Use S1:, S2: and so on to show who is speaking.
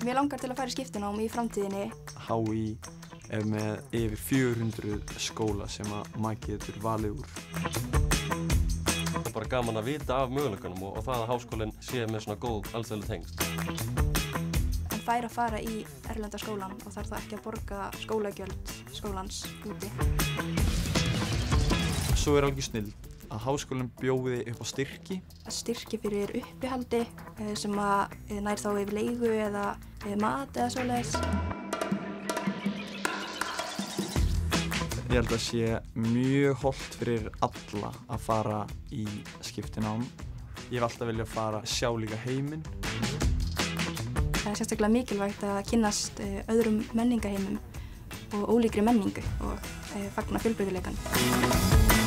S1: Mér langar til að fara í skiptinám í framtíðinni.
S2: HÍ er með yfir 400 skóla sem að maður getur valið úr.
S3: Það er bara gaman að vita af möguleikunum og það að háskólinn sé með svona góð alþjóðleg tengsl.
S1: En fær að fara í erlenda skólan og þarf það ekki að borga skólagjöld skólans úti.
S2: Svo er alveg snill að háskólinn bjóði upp á styrki.
S1: Styrki fyrir uppihaldi sem að nær þá yfir leigu eða mat eða svoleiðis.
S2: Ég held að sé mjög hollt fyrir alla að fara í skiptinám. Ég hef alltaf viljað fara að sjá líka heiminn.
S1: Það er sérstaklega mikilvægt að kynnast öðrum menningarheimum og ólíkri menningu og fagna fjölbreytileikanum.